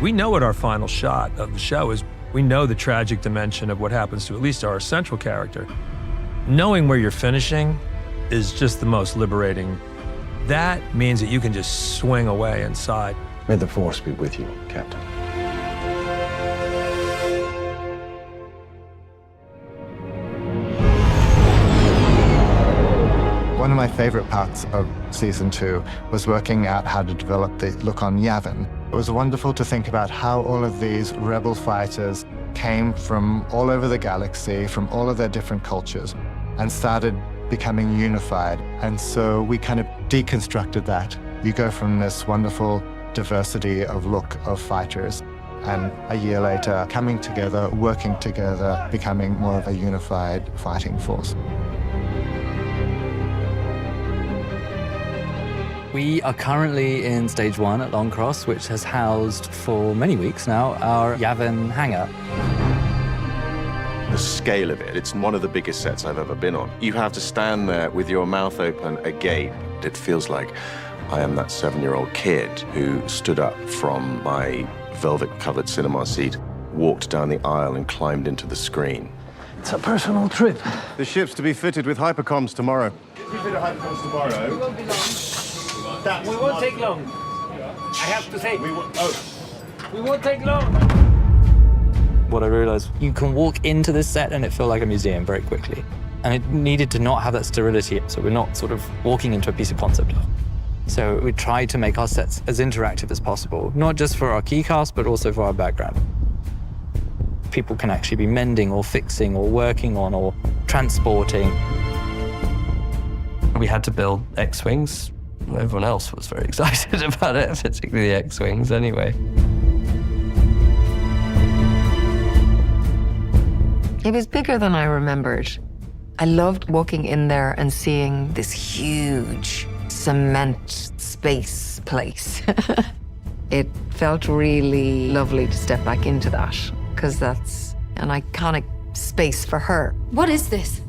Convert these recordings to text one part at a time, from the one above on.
We know what our final shot of the show is. We know the tragic dimension of what happens to at least our central character. Knowing where you're finishing is just the most liberating. That means that you can just swing away inside. May the Force be with you, Captain. One of my favorite parts of season 2 was working out how to develop the look on Yavin. It was wonderful to think about how all of these rebel fighters came from all over the galaxy, from all of their different cultures, and started becoming unified. And so we kind of deconstructed that. You go from this wonderful diversity of look of fighters, and a year later, coming together, working together, becoming more of a unified fighting force. We are currently in stage 1 at Long Cross, which has housed for many weeks now our Yavin hangar. The scale of it's one of the biggest sets I've ever been on. You have to stand there with your mouth open, agape. It feels like I am that 7-year-old kid who stood up from my velvet-covered cinema seat, walked down the aisle and climbed into the screen. It's a personal trip. The ship's to be fitted with hypercoms tomorrow. If we fit a hypercoms tomorrow... We won't be long. We won't take long. I have to say. We won't take long. What I realized, you can walk into this set and it felt like a museum very quickly. And it needed to not have that sterility, so we're not sort of walking into a piece of concept art. So we tried to make our sets as interactive as possible, not just for our key cast, but also for our background. People can actually be mending or fixing or working on or transporting. We had to build X-Wings. Everyone else was very excited about it, particularly the X-Wings anyway. It was bigger than I remembered. I loved walking in there and seeing this huge cement space place. It felt really lovely to step back into that, because that's an iconic space for her. What is this?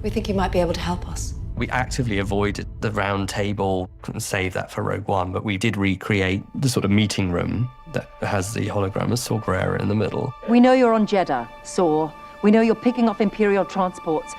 We think you might be able to help us. We actively avoided the round table and saved that for Rogue One, but we did recreate the sort of meeting room that has the hologram of Saw Gerrera in the middle. We know you're on Jeddah, Saw. We know you're picking up Imperial transports.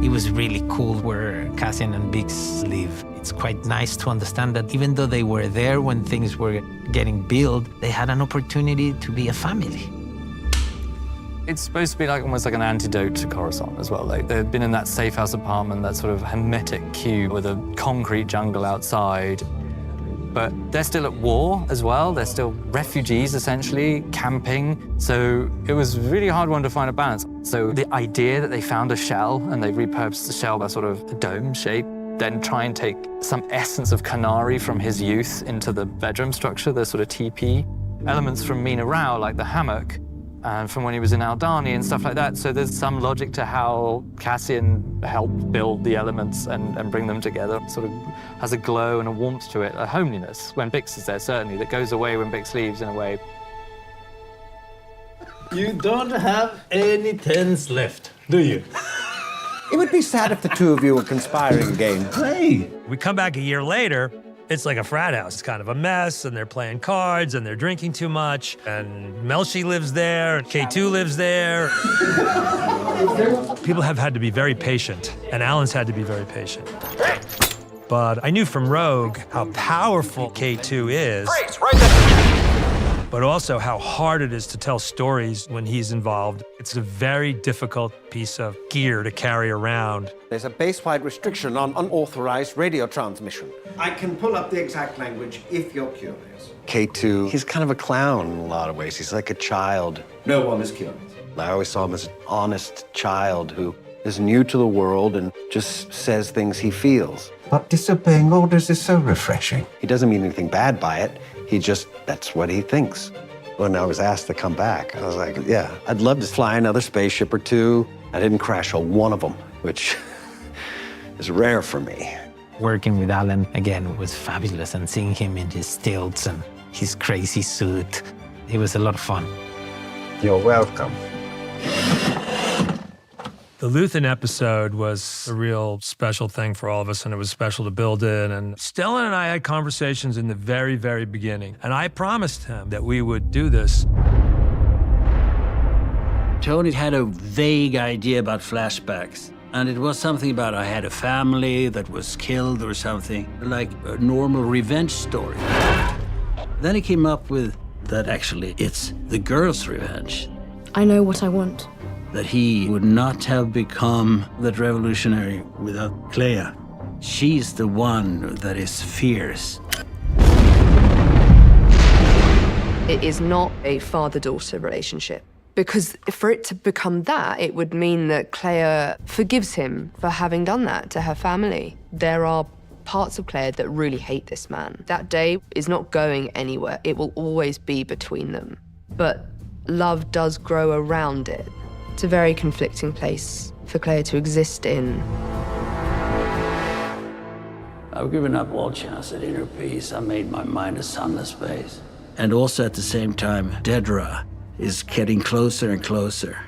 It was really cool where Cassian and Biggs live. It's quite nice to understand that even though they were there when things were getting built, they had an opportunity to be a family. It's supposed to be like almost like an antidote to Coruscant as well. Like they'd been in that safe house apartment, that sort of hermetic cube with a concrete jungle outside. But they're still at war as well. They're still refugees, essentially, camping. So it was a really hard one to find a balance. So the idea that they found a shell and they repurposed the shell by sort of a dome shape, then try and take some essence of Canary from his youth into the bedroom structure, the sort of teepee. Elements from Mina Rao, like the hammock, and from when he was in Aldani and stuff like that. So there's some logic to how Cassian helped build the elements and bring them together. Sort of has a glow and a warmth to it, a homeliness when Bix is there, certainly, that goes away when Bix leaves in a way. You don't have any tens left, do you? It would be sad if the two of you were conspiring again. Hey! We come back a year later, it's like a frat house. It's kind of a mess, and they're playing cards, and they're drinking too much, and Melshi lives there, and K2 lives there. People have had to be very patient, and Alan's had to be very patient. But I knew from Rogue how powerful K2 is, but also how hard it is to tell stories when he's involved. It's a very difficult piece of gear to carry around. There's a base-wide restriction on unauthorized radio transmission. I can pull up the exact language if you're curious. K2, he's kind of a clown in a lot of ways. He's like a child. No one is curious. I always saw him as an honest child who is new to the world and just says things he feels. But disobeying orders is so refreshing. He doesn't mean anything bad by it. That's what he thinks. When I was asked to come back, I was like, yeah, I'd love to fly another spaceship or two. I didn't crash on one of them, which is rare for me. Working with Alan, again, was fabulous, and seeing him in his stilts and his crazy suit, it was a lot of fun. You're welcome. The Luthen episode was a real special thing for all of us, and it was special to build it. And Stellan and I had conversations in the very, very beginning, and I promised him that we would do this. Tony had a vague idea about flashbacks, and it was something about I had a family that was killed or something, like a normal revenge story. Then he came up with that actually it's the girl's revenge. I know what I want. That he would not have become that revolutionary without Clea. She's the one that is fierce. It is not a father-daughter relationship. Because for it to become that, it would mean that Clea forgives him for having done that to her family. There are parts of Clea that really hate this man. That day is not going anywhere. It will always be between them. But love does grow around it. It's a very conflicting place for Clea to exist in. I've given up all chance at inner peace. I made my mind a sunless space. And also at the same time, Dedra is getting closer and closer.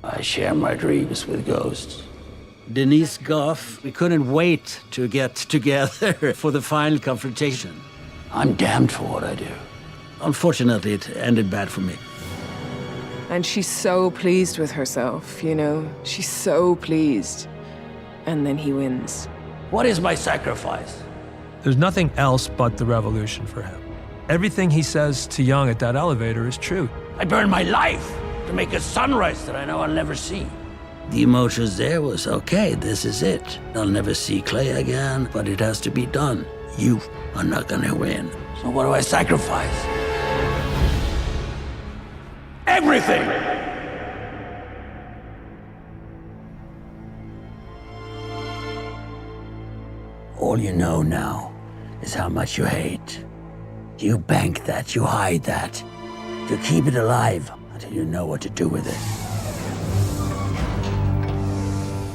I share my dreams with ghosts. Denise Goff, we couldn't wait to get together for the final confrontation. I'm damned for what I do. Unfortunately, it ended bad for me. And she's so pleased with herself, you know? She's so pleased. And then he wins. What is my sacrifice? There's nothing else but the revolution for him. Everything he says to Young at that elevator is true. I burned my life to make a sunrise that I know I'll never see. The emotions there was, okay, this is it. I'll never see Clea again, but it has to be done. You are not gonna win. So what do I sacrifice? Everything! All you know now is how much you hate. You bank that, you hide that. You keep it alive until you know what to do with it.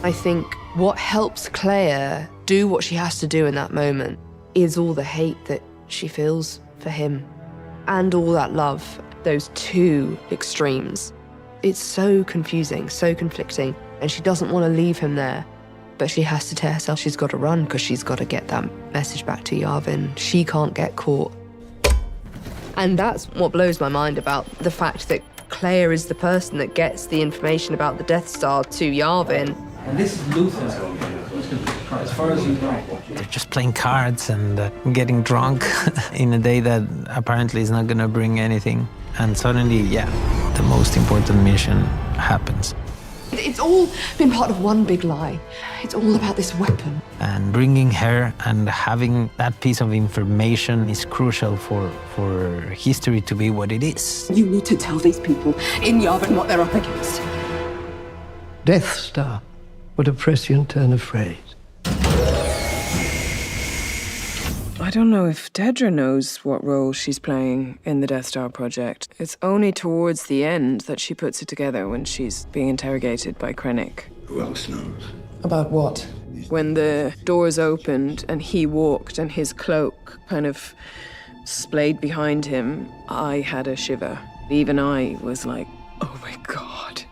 I think what helps Clea do what she has to do in that moment is all the hate that she feels for him and all that love, those two extremes. It's so confusing, so conflicting, and she doesn't want to leave him there, but she has to tell herself she's got to run because she's got to get that message back to Yavin. She can't get caught. And that's what blows my mind about the fact that Clea is the person that gets the information about the Death Star to Yavin. And this is Luthen's as far as you know. They're just playing cards and getting drunk in a day that apparently is not going to bring anything. And suddenly, yeah, the most important mission happens. It's all been part of one big lie. It's all about this weapon. And bringing her and having that piece of information is crucial for history to be what it is. You need to tell these people in Yavin what they're up against. Death Star. What a prescient turn of phrase. I don't know if Dedra knows what role she's playing in the Death Star project. It's only towards the end that she puts it together when she's being interrogated by Krennic. Who else knows? About what? When the doors opened and he walked and his cloak kind of splayed behind him, I had a shiver. Even I was like, oh my God.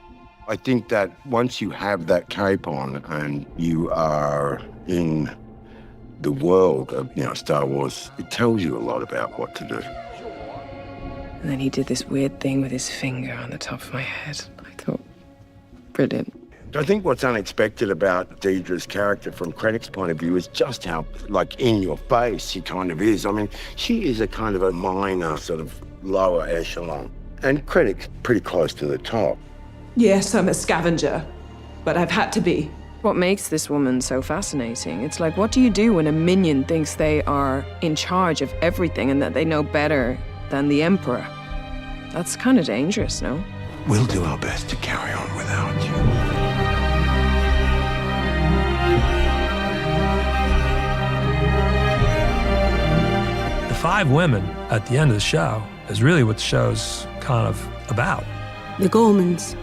I think that once you have that cape on and you are in the world of, Star Wars, it tells you a lot about what to do. And then he did this weird thing with his finger on the top of my head. I thought, brilliant. I think what's unexpected about Deidre's character from Krennic's point of view is just how, in your face she kind of is. I mean, she is a kind of a minor, sort of lower echelon. And Krennic's pretty close to the top. Yes, I'm a scavenger, but I've had to be. What makes this woman so fascinating? It's like, what do you do when a minion thinks they are in charge of everything and that they know better than the Emperor? That's kind of dangerous, no? We'll do our best to carry on without you. The 5 women at the end of the show is really what the show's kind of about. The Gormans,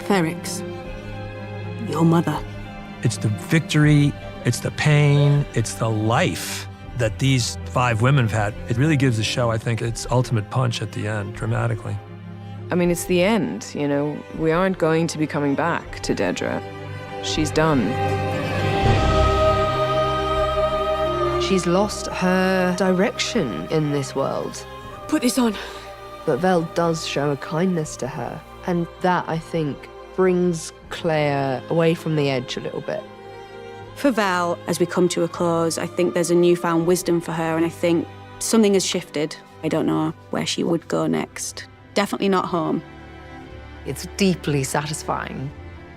Ferrix, your mother. It's the victory, it's the pain, it's the life that these 5 women have had. It really gives the show, I think, its ultimate punch at the end, dramatically. I mean, it's the end, We aren't going to be coming back to Dedra. She's done. She's lost her direction in this world. Put this on. But Vel does show a kindness to her. And that, I think, brings Claire away from the edge a little bit. For Val, as we come to a close, I think there's a newfound wisdom for her, and I think something has shifted. I don't know where she would go next. Definitely not home. It's deeply satisfying.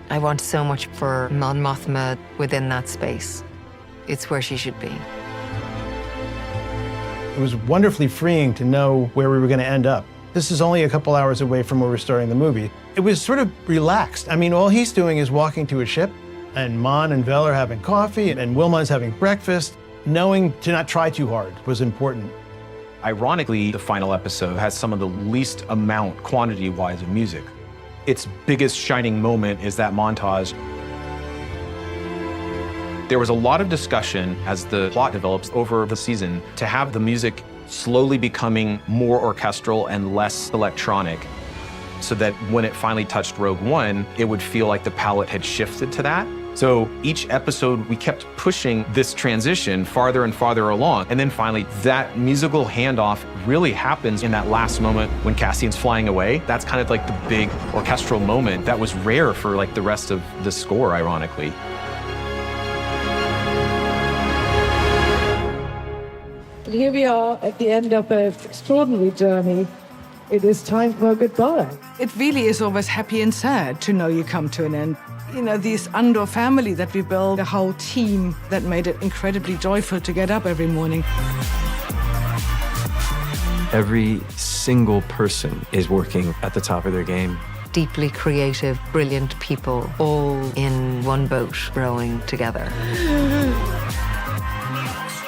I want so much for Mon Mothma within that space. It's where she should be. It was wonderfully freeing to know where we were going to end up. This is only a couple hours away from where we're starting the movie. It was sort of relaxed. I mean, all he's doing is walking to a ship, and Mon and Vel are having coffee, and Wilma's having breakfast. Knowing to not try too hard was important. Ironically, the final episode has some of the least amount, quantity-wise, of music. Its biggest shining moment is that montage. There was a lot of discussion as the plot develops over the season to have the music slowly becoming more orchestral and less electronic, so that when it finally touched Rogue One, it would feel like the palette had shifted to that. So each episode, we kept pushing this transition farther and farther along. And then finally, that musical handoff really happens in that last moment when Cassian's flying away. That's kind of like the big orchestral moment that was rare for like the rest of the score, ironically. And here we are at the end of an extraordinary journey. It is time for goodbye. It really is always happy and sad to know you come to an end. You know, this Andor family that we built, a whole team that made it incredibly joyful to get up every morning. Every single person is working at the top of their game. Deeply creative, brilliant people, all in one boat, rowing together.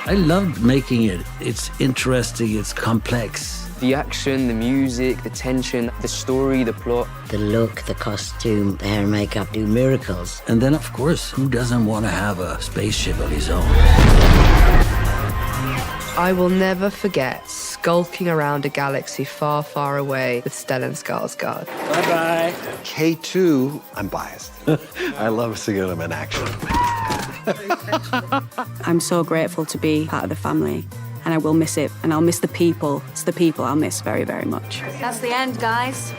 I loved making it. It's interesting, it's complex. The action, the music, the tension, the story, the plot. The look, the costume, the hair and makeup do miracles. And then, of course, who doesn't want to have a spaceship of his own? I will never forget skulking around a galaxy far, far away with Stellan Skarsgård. Bye-bye. K2, I'm biased. I love seeing him in action. I'm so grateful to be part of the family, and I will miss it, and I'll miss the people. It's the people I'll miss very, very much. That's the end, guys.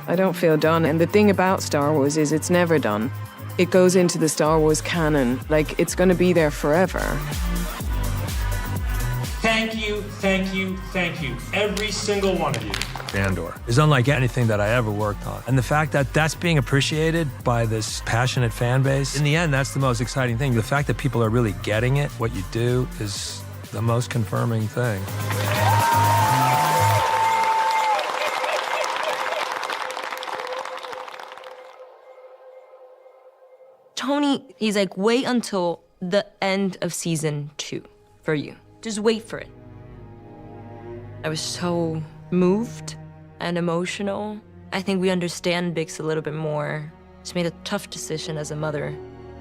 I don't feel done. And the thing about Star Wars is it's never done. It goes into the Star Wars canon. Like, it's going to be there forever. Thank you, thank you, thank you, every single one of you. Andor is unlike anything that I ever worked on. And the fact that that's being appreciated by this passionate fan base, in the end, that's the most exciting thing. The fact that people are really getting it, what you do, is the most confirming thing. Tony, he's like, wait until the end of season 2 for you. Just wait for it. I was so moved and emotional. I think we understand Bix a little bit more. She made a tough decision as a mother.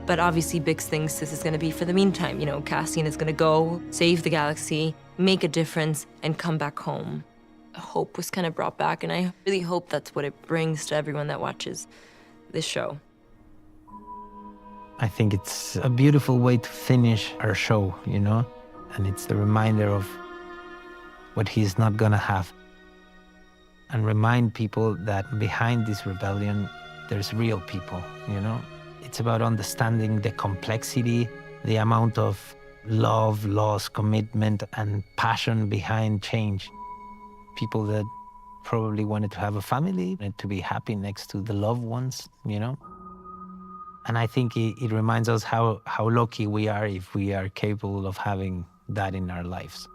But obviously Bix thinks this is gonna be for the meantime. You know, Cassian is gonna go, save the galaxy, make a difference, and come back home. Hope was kind of brought back, and I really hope that's what it brings to everyone that watches this show. I think it's a beautiful way to finish our show, you know? And it's the reminder of what he's not gonna have. And remind people that behind this rebellion, there's real people, you know? It's about understanding the complexity, the amount of love, loss, commitment, and passion behind change. People that probably wanted to have a family, and to be happy next to the loved ones, you know? And I think it reminds us how lucky we are if we are capable of having that in our lives.